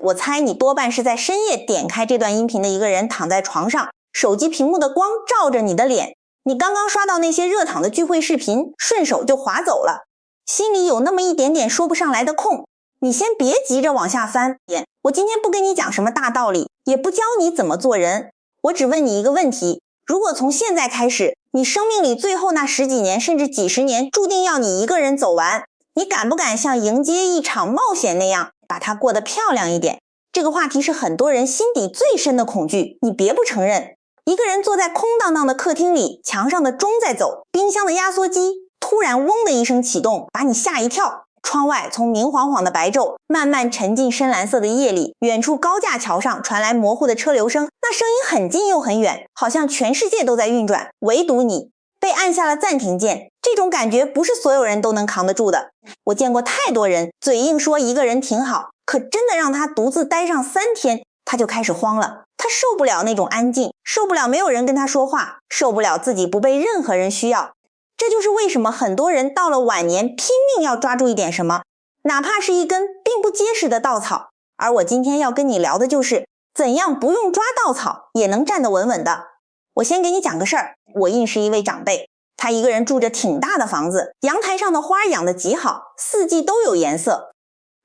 我猜你多半是在深夜点开这段音频的一个人，躺在床上，手机屏幕的光照着你的脸，你刚刚刷到那些热躺的聚会视频，顺手就滑走了，心里有那么一点点说不上来的空。你先别急着往下翻，我今天不跟你讲什么大道理，也不教你怎么做人，我只问你一个问题，如果从现在开始，你生命里最后那10几年甚至几十年注定要你一个人走完，你敢不敢像迎接一场冒险那样把它过得漂亮一点？这个话题是很多人心底最深的恐惧，你别不承认。一个人坐在空荡荡的客厅里，墙上的钟在走，冰箱的压缩机突然嗡的一声启动，把你吓一跳。窗外从明晃晃的白昼慢慢沉进深蓝色的夜里，远处高架桥上传来模糊的车流声，那声音很近又很远，好像全世界都在运转，唯独你被按下了暂停键。这种感觉不是所有人都能扛得住的。我见过太多人嘴硬说一个人挺好，可真的让他独自待上3天，他就开始慌了。他受不了那种安静，受不了没有人跟他说话，受不了自己不被任何人需要。这就是为什么很多人到了晚年拼命要抓住一点什么，哪怕是一根并不结实的稻草。而我今天要跟你聊的就是怎样不用抓稻草也能站得稳稳的。我先给你讲个事儿，我认识一位长辈，他一个人住着挺大的房子，阳台上的花养得极好，4季都有颜色。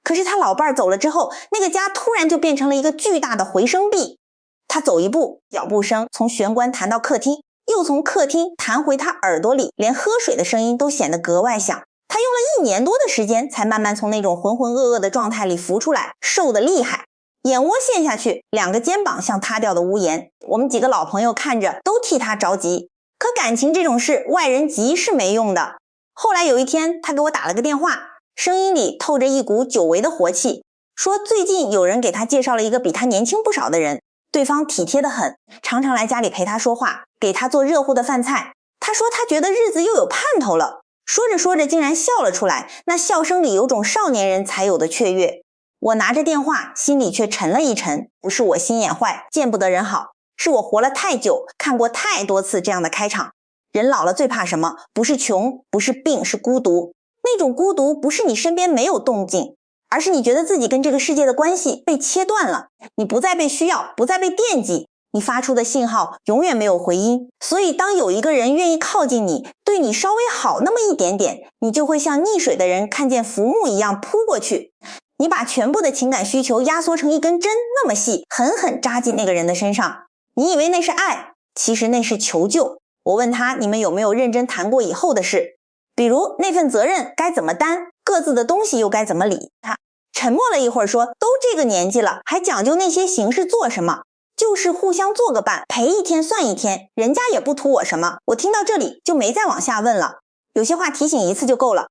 可是他老伴儿走了之后，那个家突然就变成了一个巨大的回声壁。他走一步，脚步声从玄关弹到客厅，又从客厅弹回他耳朵里，连喝水的声音都显得格外响。他用了1年多的时间才慢慢从那种浑浑噩噩的状态里浮出来，瘦得厉害，眼窝陷下去，2个肩膀像塌掉的屋檐。我们几个老朋友看着都替他着急，可感情这种事外人急是没用的。后来有一天他给我打了个电话，声音里透着一股久违的活气，说最近有人给他介绍了一个比他年轻不少的人，对方体贴得很，常常来家里陪他说话，给他做热乎的饭菜。他说他觉得日子又有盼头了，说着说着竟然笑了出来，那笑声里有种少年人才有的雀跃。我拿着电话，心里却沉了一沉，不是我心眼坏，见不得人好，是我活了太久，看过太多次这样的开场。人老了最怕什么？不是穷，不是病，是孤独。那种孤独不是你身边没有动静，而是你觉得自己跟这个世界的关系被切断了，你不再被需要，不再被惦记，你发出的信号永远没有回音。所以当有一个人愿意靠近你，对你稍微好那么一点点，你就会像溺水的人看见浮木一样扑过去。你把全部的情感需求压缩成一根针那么细，狠狠扎进那个人的身上。你以为那是爱，其实那是求救。我问他，你们有没有认真谈过以后的事？比如那份责任该怎么担，各自的东西又该怎么理。他沉默了一会儿说，都这个年纪了，还讲究那些形式做什么？就是互相做个伴，陪一天算一天，人家也不图我什么。我听到这里就没再往下问了，有些话提醒一次就够了，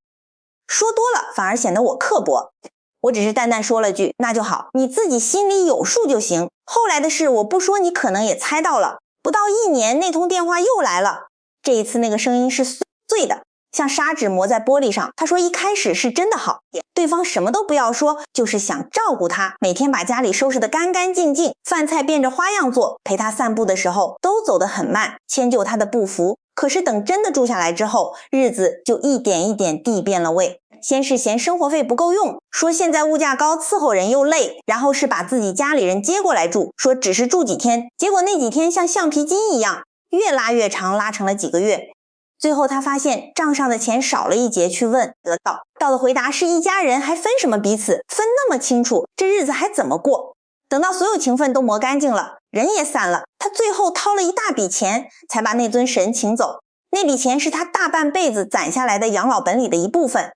说多了反而显得我刻薄。我只是淡淡说了句，那就好，你自己心里有数就行。后来的事我不说，你可能也猜到了。不到1年，那通电话又来了，这一次那个声音是碎的，像砂纸磨在玻璃上。他说一开始是真的好，对方什么都不要说，就是想照顾他，每天把家里收拾得干干净净，饭菜变着花样做，陪他散步的时候都走得很慢，迁就他的步幅。可是等真的住下来之后，日子就一点一点地变了味。先是嫌生活费不够用，说现在物价高，伺候人又累，然后是把自己家里人接过来住，说只是住几天，结果那几天像橡皮筋一样越拉越长，拉成了几个月。最后他发现账上的钱少了一截，去问，得到的回答是一家人还分什么彼此，分那么清楚，这日子还怎么过？等到所有情分都磨干净了，人也散了，他最后掏了一大笔钱才把那尊神请走。那笔钱是他大半辈子攒下来的养老本里的一部分。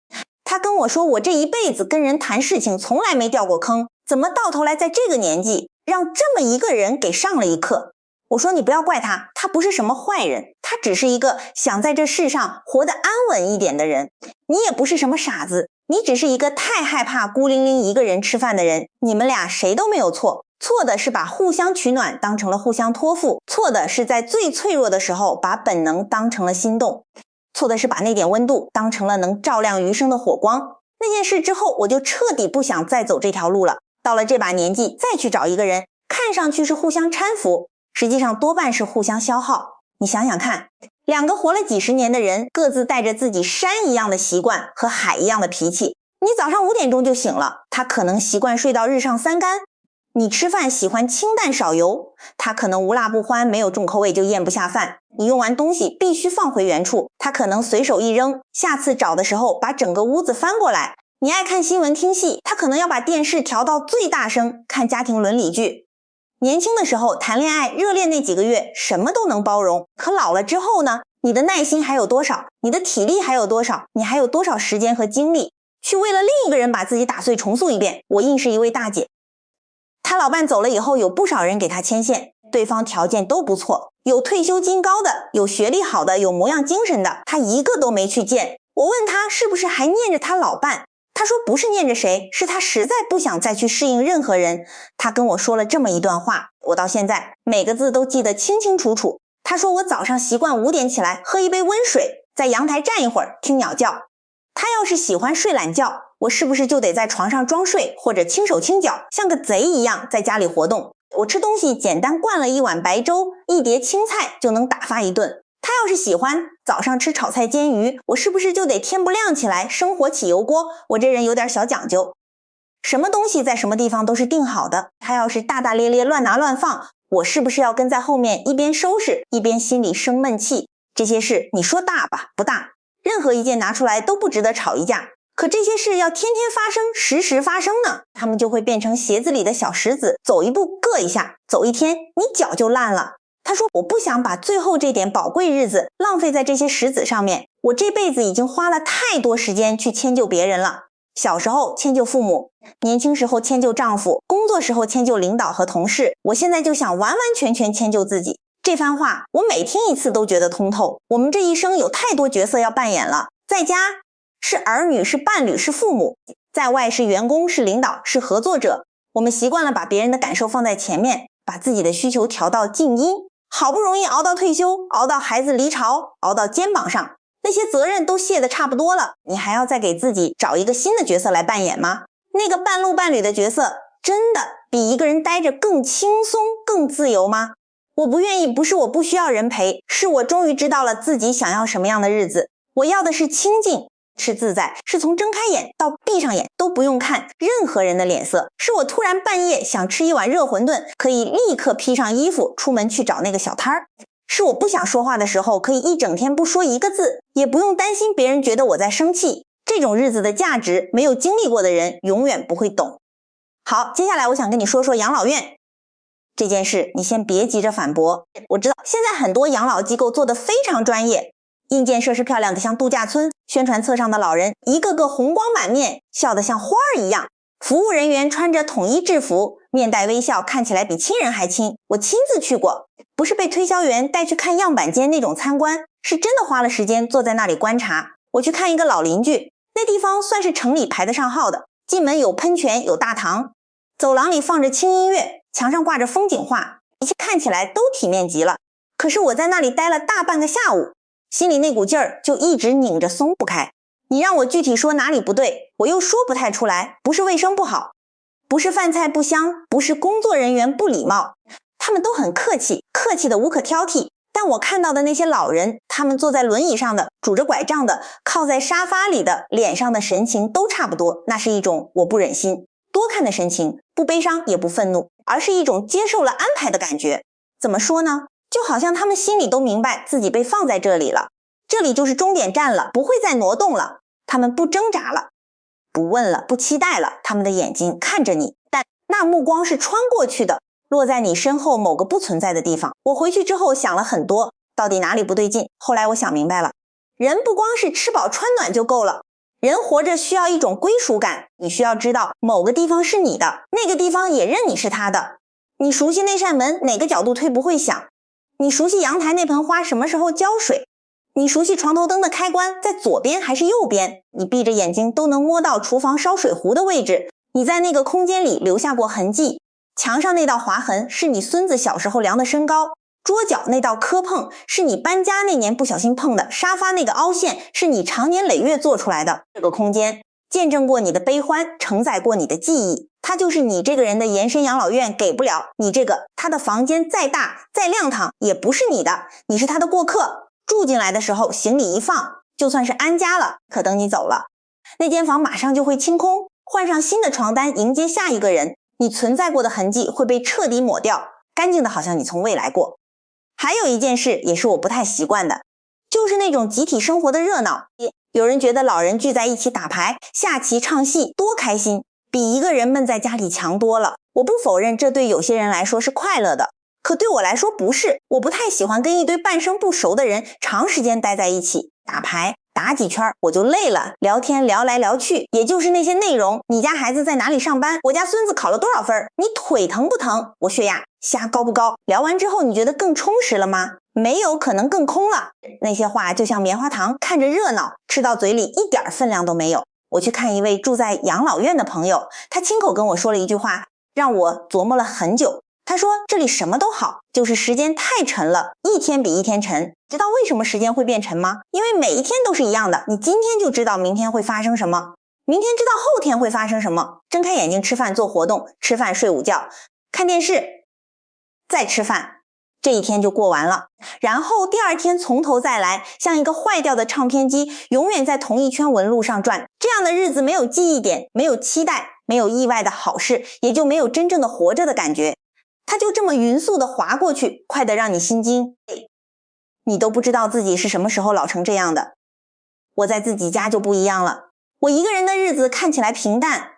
他跟我说，我这一辈子跟人谈事情从来没掉过坑，怎么到头来在这个年纪让这么一个人给上了一课？我说你不要怪他，他不是什么坏人，他只是一个想在这世上活得安稳一点的人。你也不是什么傻子，你只是一个太害怕孤零零一个人吃饭的人。你们俩谁都没有错，错的是把互相取暖当成了互相托付，错的是在最脆弱的时候把本能当成了心动，错的是把那点温度当成了能照亮余生的火光。那件事之后，我就彻底不想再走这条路了。到了这把年纪再去找一个人，看上去是互相搀扶，实际上多半是互相消耗。你想想看，2个活了几十年的人，各自带着自己山一样的习惯和海一样的脾气。你早上5点钟就醒了，他可能习惯睡到日上3竿，你吃饭喜欢清淡少油，他可能无辣不欢，没有重口味就咽不下饭。你用完东西必须放回原处，他可能随手一扔，下次找的时候把整个屋子翻过来。你爱看新闻听戏，他可能要把电视调到最大声，看家庭伦理剧。年轻的时候谈恋爱热恋那几个月什么都能包容，可老了之后呢？你的耐心还有多少？你的体力还有多少？你还有多少时间和精力去为了另一个人把自己打碎重塑一遍？我认识一位大姐，她老伴走了以后，有不少人给她牵线，对方条件都不错，有退休金高的，有学历好的，有模样精神的，她一个都没去见。我问她是不是还念着她老伴，她说不是念着谁，是她实在不想再去适应任何人。她跟我说了这么一段话，我到现在每个字都记得清清楚楚。她说我早上习惯5点起来喝一杯温水，在阳台站一会儿听鸟叫。她要是喜欢睡懒觉，我是不是就得在床上装睡，或者轻手轻脚像个贼一样在家里活动？我吃东西简单灌了一碗白粥，一碟青菜就能打发一顿。她要是喜欢早上吃炒菜煎鱼，我是不是就得天不亮起来生火起油锅？我这人有点小讲究，什么东西在什么地方都是定好的。她要是大大咧咧乱拿乱放，我是不是要跟在后面一边收拾一边心里生闷气？这些事你说大吧，不大，任何一件拿出来都不值得吵一架。可这些事要天天发生，时时发生呢，他们就会变成鞋子里的小石子，走一步硌一下，走一天你脚就烂了。他说我不想把最后这点宝贵日子浪费在这些石子上面，我这辈子已经花了太多时间去迁就别人了。小时候迁就父母，年轻时候迁就丈夫，工作时候迁就领导和同事，我现在就想完完全全迁就自己。这番话我每听一次都觉得通透。我们这一生有太多角色要扮演了，在家是儿女，是伴侣，是父母；在外是员工，是领导，是合作者。我们习惯了把别人的感受放在前面，把自己的需求调到静音，好不容易熬到退休，熬到孩子离巢，熬到肩膀上，那些责任都卸得差不多了，你还要再给自己找一个新的角色来扮演吗？那个半路伴侣的角色真的比一个人待着更轻松更自由吗？我不愿意，不是我不需要人陪，是我终于知道了自己想要什么样的日子。我要的是清静，是自在，是从睁开眼到闭上眼都不用看任何人的脸色，是我突然半夜想吃一碗热馄饨，可以立刻披上衣服出门去找那个小摊儿，是我不想说话的时候可以一整天不说一个字，也不用担心别人觉得我在生气。这种日子的价值，没有经历过的人永远不会懂。好，接下来我想跟你说说养老院这件事，你先别急着反驳。我知道现在很多养老机构做得非常专业，硬件设施漂亮的像度假村，宣传册上的老人一个个红光满面，笑得像花儿一样，服务人员穿着统一制服，面带微笑，看起来比亲人还亲。我亲自去过，不是被推销员带去看样板间那种参观，是真的花了时间坐在那里观察。我去看一个老邻居，那地方算是城里排得上号的，进门有喷泉，有大堂，走廊里放着轻音乐，墙上挂着风景画，一切看起来都体面极了。可是我在那里待了大半个下午，心里那股劲儿就一直拧着松不开。你让我具体说哪里不对，我又说不太出来。不是卫生不好，不是饭菜不香，不是工作人员不礼貌，他们都很客气，客气的无可挑剔。但我看到的那些老人，他们坐在轮椅上的，拄着拐杖的，靠在沙发里的，脸上的神情都差不多，那是一种我不忍心多看的神情，不悲伤也不愤怒，而是一种接受了安排的感觉。怎么说呢？就好像他们心里都明白自己被放在这里了，这里就是终点站了，不会再挪动了。他们不挣扎了，不问了，不期待了，他们的眼睛看着你，但那目光是穿过去的，落在你身后某个不存在的地方。我回去之后想了很多，到底哪里不对劲？后来我想明白了，人不光是吃饱穿暖就够了，人活着需要一种归属感，你需要知道某个地方是你的，那个地方也认你是他的。你熟悉那扇门哪个角度推不会响，你熟悉阳台那盆花什么时候浇水，你熟悉床头灯的开关在左边还是右边，你闭着眼睛都能摸到厨房烧水壶的位置，你在那个空间里留下过痕迹，墙上那道划痕是你孙子小时候量的身高，桌角那道磕碰是你搬家那年不小心碰的，沙发那个凹陷是你长年累月做出来的。这个空间见证过你的悲欢，承载过你的记忆，它就是你这个人的延伸养老院给不了你这个，他的房间再大再亮堂也不是你的，你是他的过客，住进来的时候行李一放，就算是安家了，可等你走了，那间房马上就会清空，换上新的床单迎接下一个人，你存在过的痕迹会被彻底抹掉，干净的好像你从未来过。还有一件事也是我不太习惯的，就是那种集体生活的热闹。有人觉得老人聚在一起打牌、下棋、唱戏多开心，比一个人闷在家里强多了。我不否认这对有些人来说是快乐的，可对我来说不是。我不太喜欢跟一堆半生不熟的人长时间待在一起，打牌打几圈我就累了，聊天聊来聊去也就是那些内容，你家孩子在哪里上班，我家孙子考了多少分，你腿疼不疼，我血压虾高不高。聊完之后你觉得更充实了吗？没有，可能更空了。那些话就像棉花糖，看着热闹，吃到嘴里一点分量都没有。我去看一位住在养老院的朋友，他亲口跟我说了一句话，让我琢磨了很久。他说这里什么都好，就是时间太沉了，一天比一天沉。知道为什么时间会变沉吗？因为每一天都是一样的，你今天就知道明天会发生什么，明天知道后天会发生什么。睁开眼睛吃饭做活动，吃饭睡午觉，看电视，再吃饭，这一天就过完了。然后第二天从头再来，像一个坏掉的唱片机，永远在同一圈纹路上转。这样的日子没有记忆点，没有期待，没有意外的好事，也就没有真正的活着的感觉。它就这么匀速的划过去，快得让你心惊。你都不知道自己是什么时候老成这样的。我在自己家就不一样了，我一个人的日子看起来平淡，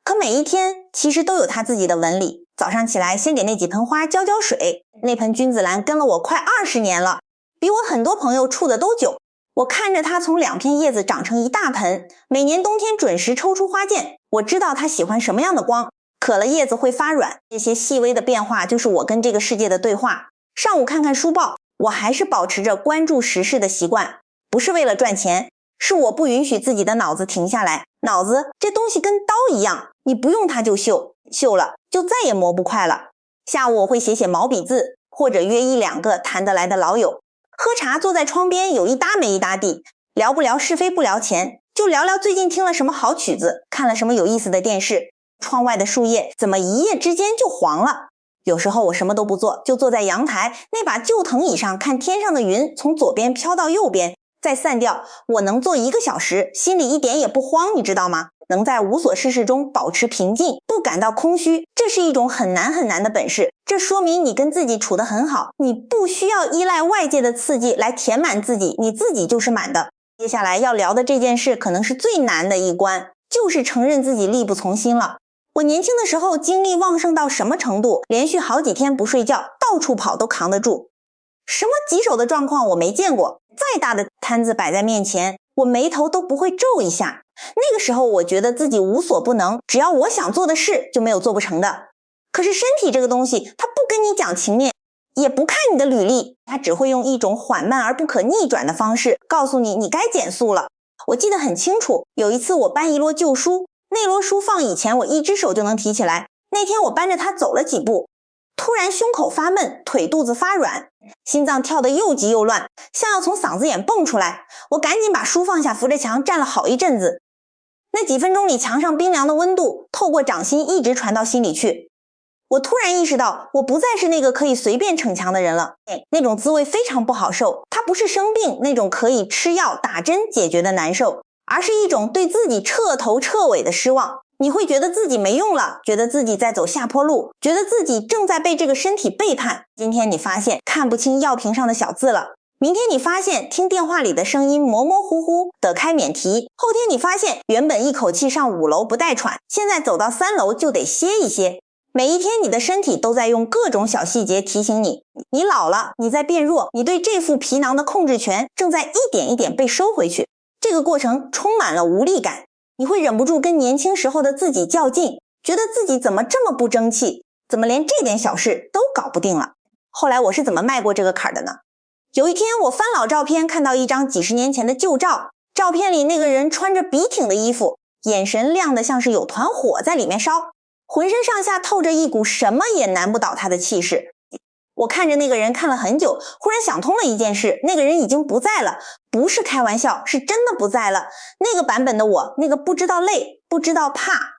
可每一天其实都有它自己的纹理。早上起来先给那几盆花浇浇水，那盆君子兰跟了我快20年了，比我很多朋友处的都久。我看着它从2片叶子长成一大盆，每年冬天准时抽出花剑。我知道它喜欢什么样的光，渴了叶子会发软，这些细微的变化就是我跟这个世界的对话。上午看看书报，我还是保持着关注时事的习惯，不是为了赚钱，是我不允许自己的脑子停下来。脑子这东西跟刀一样，你不用它就锈，锈了就再也磨不快了。下午我会写写毛笔字，或者约1-2个谈得来的老友，喝茶坐在窗边，有一搭没一搭地，聊不聊是非不聊钱，就聊聊最近听了什么好曲子，看了什么有意思的电视，窗外的树叶怎么一夜之间就黄了。有时候我什么都不做，就坐在阳台那把旧藤椅上，看天上的云从左边飘到右边再散掉。我能坐1个小时，心里一点也不慌，你知道吗？能在无所事事中保持平静，不感到空虚，这是一种很难很难的本事。这说明你跟自己处得很好，你不需要依赖外界的刺激来填满自己，你自己就是满的。接下来要聊的这件事可能是最难的一关，就是承认自己力不从心了。我年轻的时候精力旺盛到什么程度，连续好几天不睡觉，到处跑都扛得住。什么棘手的状况我没见过，再大的摊子摆在面前，我眉头都不会皱一下。那个时候我觉得自己无所不能，只要我想做的事就没有做不成的。可是身体这个东西，它不跟你讲情面，也不看你的履历，它只会用一种缓慢而不可逆转的方式告诉你你该减速了。我记得很清楚，有一次我搬一摞旧书，那摞书放以前我一只手就能提起来，那天我搬着它走了几步，突然胸口发闷，腿肚子发软，心脏跳得又急又乱，像要从嗓子眼蹦出来。我赶紧把书放下，扶着墙站了好一阵子。那几分钟里，墙上冰凉的温度透过掌心一直传到心里去。我突然意识到，我不再是那个可以随便逞强的人了。那种滋味非常不好受，它不是生病那种可以吃药打针解决的难受，而是一种对自己彻头彻尾的失望。你会觉得自己没用了，觉得自己在走下坡路，觉得自己正在被这个身体背叛。今天你发现看不清药瓶上的小字了，明天你发现听电话里的声音模模糊糊，得开免提。后天你发现原本一口气上5楼不带喘，现在走到3楼就得歇一歇。每一天你的身体都在用各种小细节提醒你，你老了，你在变弱，你对这副皮囊的控制权正在一点一点被收回去。这个过程充满了无力感，你会忍不住跟年轻时候的自己较劲，觉得自己怎么这么不争气，怎么连这点小事都搞不定了。后来我是怎么迈过这个坎的呢？有一天我翻老照片，看到一张几十年前的旧照，照片里那个人穿着笔挺的衣服，眼神亮得像是有团火在里面烧，浑身上下透着一股什么也难不倒他的气势。我看着那个人看了很久，忽然想通了一件事，那个人已经不在了，不是开玩笑，是真的不在了。那个版本的我，那个不知道累，不知道怕，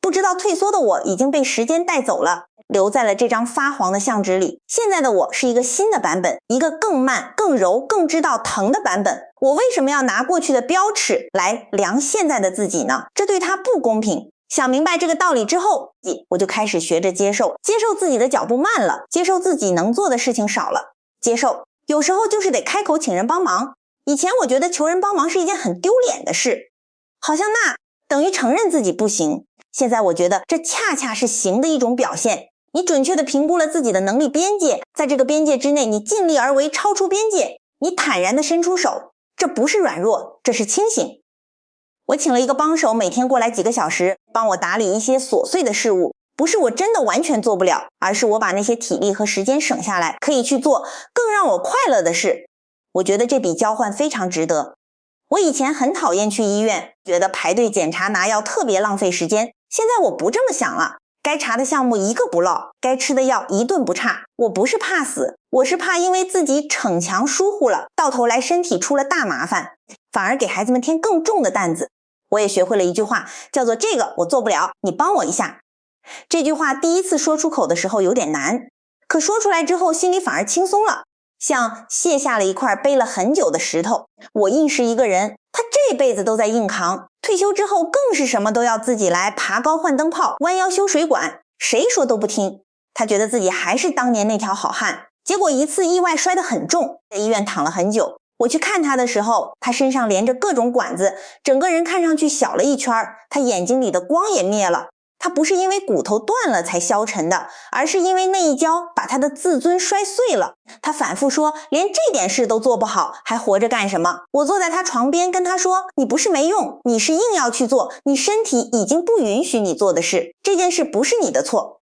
不知道退缩的我，已经被时间带走了，留在了这张发黄的相纸里。现在的我是一个新的版本，一个更慢、更柔、更知道疼的版本。我为什么要拿过去的标尺来量现在的自己呢？这对他不公平。想明白这个道理之后，我就开始学着接受自己的脚步慢了，接受自己能做的事情少了，接受有时候就是得开口请人帮忙。以前我觉得求人帮忙是一件很丢脸的事，好像那等于承认自己不行。现在我觉得这恰恰是行的一种表现。你准确地评估了自己的能力边界，在这个边界之内，你尽力而为，超出边界，你坦然地伸出手，这不是软弱，这是清醒。我请了一个帮手，每天过来几个小时，帮我打理一些琐碎的事物。不是我真的完全做不了，而是我把那些体力和时间省下来，可以去做更让我快乐的事。我觉得这笔交换非常值得。我以前很讨厌去医院，觉得排队检查拿药特别浪费时间。现在我不这么想了，该查的项目一个不落，该吃的药一顿不差。我不是怕死，我是怕因为自己逞强疏忽了，到头来身体出了大麻烦，反而给孩子们添更重的担子。我也学会了一句话，叫做这个我做不了，你帮我一下。这句话第一次说出口的时候有点难，可说出来之后心里反而轻松了，像卸下了一块背了很久的石头。我硬是一个人，他这辈子都在硬扛，退休之后更是什么都要自己来，爬高换灯泡，弯腰修水管，谁说都不听。他觉得自己还是当年那条好汉，结果一次意外摔得很重，在医院躺了很久。我去看他的时候，他身上连着各种管子，整个人看上去小了一圈，他眼睛里的光也灭了。他不是因为骨头断了才消沉的，而是因为那一跤把他的自尊摔碎了。他反复说连这点事都做不好，还活着干什么？我坐在他床边跟他说，你不是没用，你是硬要去做，你身体已经不允许你做的事，这件事不是你的错，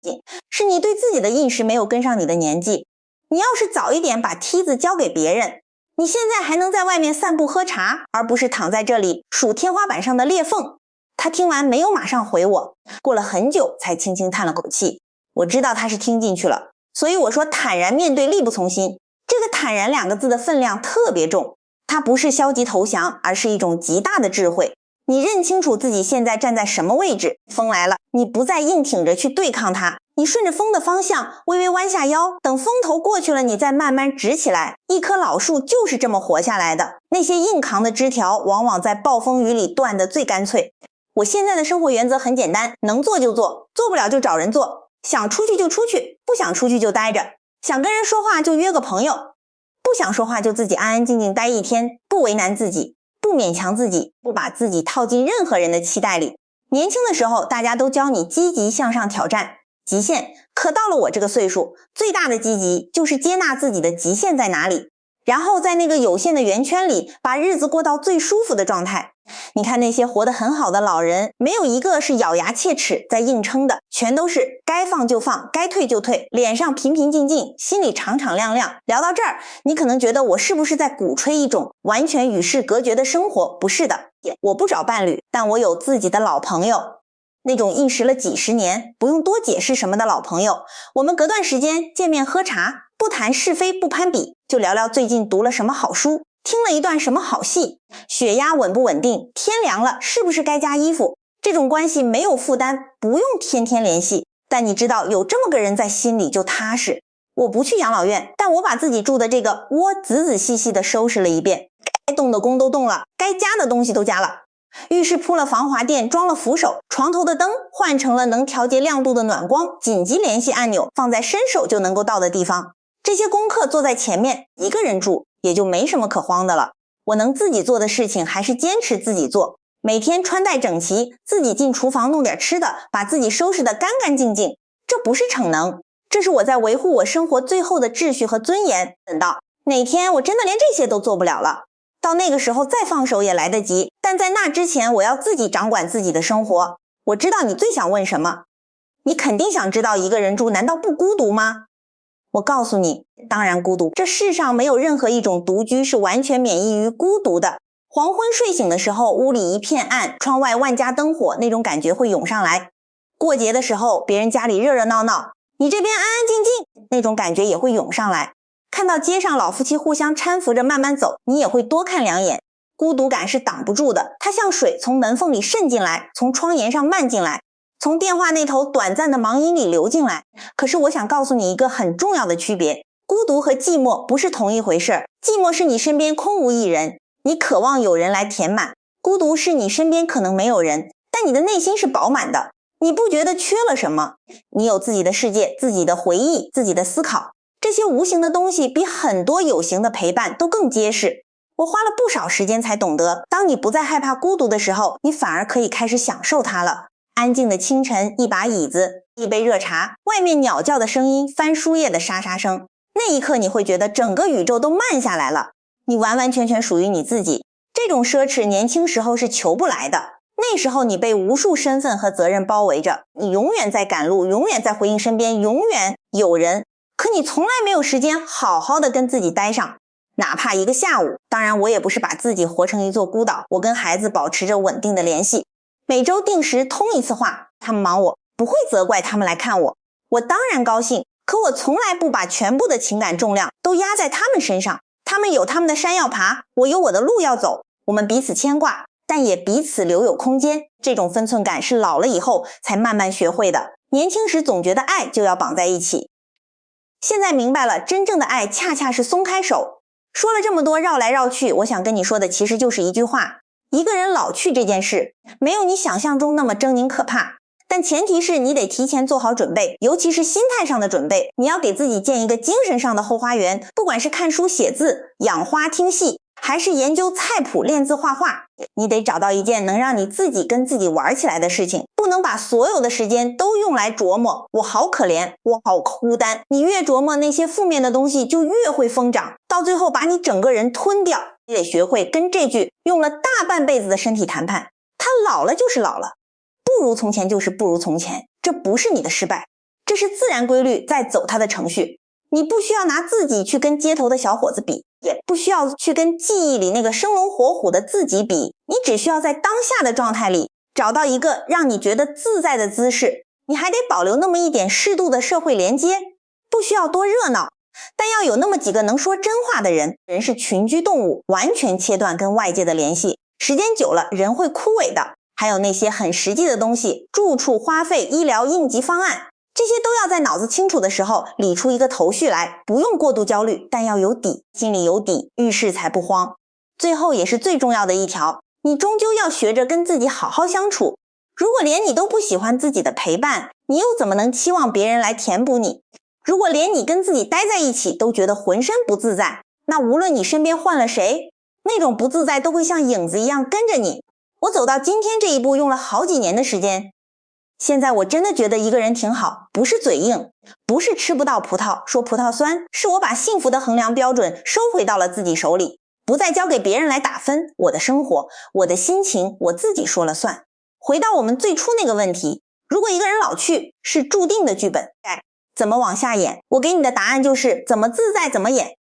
是你对自己的意识没有跟上你的年纪。你要是早一点把梯子交给别人，你现在还能在外面散步喝茶，而不是躺在这里数天花板上的裂缝。他听完没有马上回我，过了很久才轻轻叹了口气。我知道他是听进去了，所以我说坦然面对，力不从心。这个坦然两个字的分量特别重，它不是消极投降，而是一种极大的智慧。你认清楚自己现在站在什么位置，风来了，你不再硬挺着去对抗它，你顺着风的方向微微弯下腰，等风头过去了，你再慢慢直起来。一棵老树就是这么活下来的，那些硬扛的枝条往往在暴风雨里断得最干脆。我现在的生活原则很简单，能做就做，做不了就找人做，想出去就出去，不想出去就待着，想跟人说话就约个朋友，不想说话就自己安安静静待一天，不为难自己，不勉强自己，不把自己套进任何人的期待里。年轻的时候大家都教你积极向上挑战极限，可到了我这个岁数，最大的积极就是接纳自己的极限在哪里，然后在那个有限的圆圈里把日子过到最舒服的状态。你看那些活得很好的老人，没有一个是咬牙切齿在硬撑的，全都是该放就放，该退就退，脸上平平静静，心里敞敞亮亮。聊到这儿，你可能觉得我是不是在鼓吹一种完全与世隔绝的生活？不是的，我不找伴侣，但我有自己的老朋友，那种硬实了几十年，不用多解释什么的老朋友。我们隔段时间见面喝茶，不谈是非，不攀比，就聊聊最近读了什么好书，听了一段什么好戏，血压稳不稳定，天凉了是不是该加衣服。这种关系没有负担，不用天天联系，但你知道有这么个人在心里就踏实。我不去养老院，但我把自己住的这个窝仔仔细细的收拾了一遍，该动的工都动了，该加的东西都加了。浴室铺了防滑垫，装了扶手，床头的灯换成了能调节亮度的暖光，紧急联系按钮放在伸手就能够到的地方。这些功课做在前面，一个人住也就没什么可慌的了。我能自己做的事情还是坚持自己做，每天穿戴整齐，自己进厨房弄点吃的，把自己收拾得干干净净。这不是逞能，这是我在维护我生活最后的秩序和尊严。等到哪天我真的连这些都做不了了，到那个时候再放手也来得及，但在那之前我要自己掌管自己的生活。我知道你最想问什么，你肯定想知道一个人住难道不孤独吗？我告诉你，当然孤独，这世上没有任何一种独居是完全免疫于孤独的。黄昏睡醒的时候，屋里一片暗，窗外万家灯火，那种感觉会涌上来。过节的时候，别人家里热热闹闹，你这边安安静静，那种感觉也会涌上来。看到街上老夫妻互相搀扶着慢慢走，你也会多看两眼。孤独感是挡不住的，它像水从门缝里渗进来，从窗沿上漫进来，从电话那头短暂的忙音里流进来。可是我想告诉你一个很重要的区别，孤独和寂寞不是同一回事。寂寞是你身边空无一人，你渴望有人来填满；孤独是你身边可能没有人，但你的内心是饱满的，你不觉得缺了什么。你有自己的世界，自己的回忆，自己的思考，这些无形的东西比很多有形的陪伴都更结实。我花了不少时间才懂得，当你不再害怕孤独的时候，你反而可以开始享受它了。安静的清晨，一把椅子，一杯热茶，外面鸟叫的声音，翻书页的沙沙声，那一刻你会觉得整个宇宙都慢下来了，你完完全全属于你自己。这种奢侈年轻时候是求不来的，那时候你被无数身份和责任包围着，你永远在赶路，永远在回应身边，永远有人，可你从来没有时间好好的跟自己待上，哪怕一个下午。当然我也不是把自己活成一座孤岛，我跟孩子保持着稳定的联系，每周定时通一次话，他们忙我不会责怪他们来看我，我当然高兴，可我从来不把全部的情感重量都压在他们身上，他们有他们的山要爬，我有我的路要走，我们彼此牵挂，但也彼此留有空间。这种分寸感是老了以后才慢慢学会的，年轻时总觉得爱就要绑在一起，现在明白了，真正的爱恰恰是松开手。说了这么多绕来绕去，我想跟你说的其实就是一句话，一个人老去这件事没有你想象中那么狰狞可怕，但前提是你得提前做好准备，尤其是心态上的准备。你要给自己建一个精神上的后花园，不管是看书写字、养花听戏，还是研究菜谱练字画画，你得找到一件能让你自己跟自己玩起来的事情，不能把所有的时间都用来琢磨我好可怜，我好孤单。你越琢磨那些负面的东西就越会疯长，到最后把你整个人吞掉。你得学会跟这句用了大半辈子的身体谈判，他老了就是老了，不如从前就是不如从前，这不是你的失败，这是自然规律在走它的程序。你不需要拿自己去跟街头的小伙子比，也不需要去跟记忆里那个生龙活虎的自己比，你只需要在当下的状态里找到一个让你觉得自在的姿势，你还得保留那么一点适度的社会连接，不需要多热闹，但要有那么几个能说真话的人。人是群居动物，完全切断跟外界的联系，时间久了人会枯萎的。还有那些很实际的东西，住处、花费、医疗应急方案，这些都要在脑子清楚的时候理出一个头绪来，不用过度焦虑，但要有底，心里有底，遇事才不慌。最后也是最重要的一条，你终究要学着跟自己好好相处。如果连你都不喜欢自己的陪伴，你又怎么能期望别人来填补你？如果连你跟自己待在一起都觉得浑身不自在，那无论你身边换了谁，那种不自在都会像影子一样跟着你。我走到今天这一步用了好几年的时间，现在我真的觉得一个人挺好，不是嘴硬，不是吃不到葡萄说葡萄酸，是我把幸福的衡量标准收回到了自己手里，不再交给别人来打分，我的生活，我的心情，我自己说了算。回到我们最初那个问题，如果一个人老去是注定的剧本，怎么往下演？我给你的答案就是怎么自在怎么演。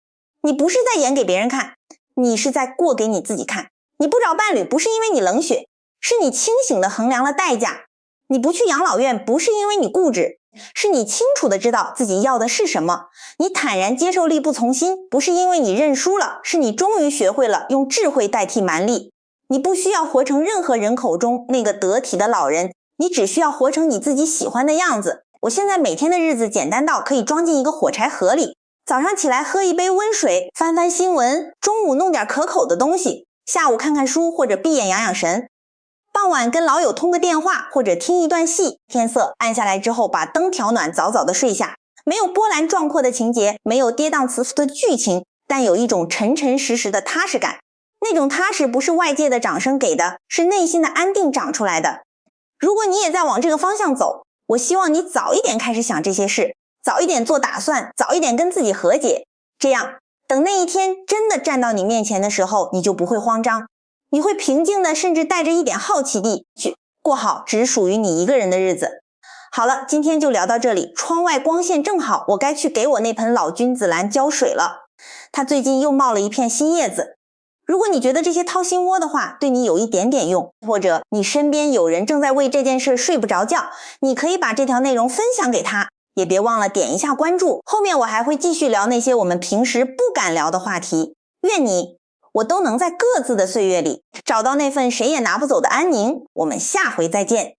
你不是在演给别人看，你是在过给你自己看。你不找伴侣不是因为你冷血，是你清醒地衡量了代价。你不去养老院不是因为你固执，是你清楚地知道自己要的是什么。你坦然接受力不从心，不是因为你认输了，是你终于学会了用智慧代替蛮力。你不需要活成任何人口中那个得体的老人，你只需要活成你自己喜欢的样子。我现在每天的日子简单到可以装进一个火柴盒里，早上起来喝一杯温水，翻翻新闻，中午弄点可口的东西，下午看看书或者闭眼养养神，傍晚跟老友通个电话或者听一段戏，天色暗下来之后把灯调暖，早早的睡下。没有波澜壮阔的情节，没有跌宕起伏的剧情，但有一种沉沉实实的踏实感。那种踏实不是外界的掌声给的，是内心的安定长出来的。如果你也在往这个方向走，我希望你早一点开始想这些事，早一点做打算，早一点跟自己和解，这样等那一天真的站到你面前的时候，你就不会慌张，你会平静的，甚至带着一点好奇地去过好只属于你一个人的日子。好了，今天就聊到这里。窗外光线正好，我该去给我那盆老君子兰浇水了，它最近又冒了一片新叶子。如果你觉得这些掏心窝的话对你有一点点用，或者你身边有人正在为这件事睡不着觉，你可以把这条内容分享给他，也别忘了点一下关注。后面我还会继续聊那些我们平时不敢聊的话题。愿我都能在各自的岁月里找到那份谁也拿不走的安宁。我们下回再见。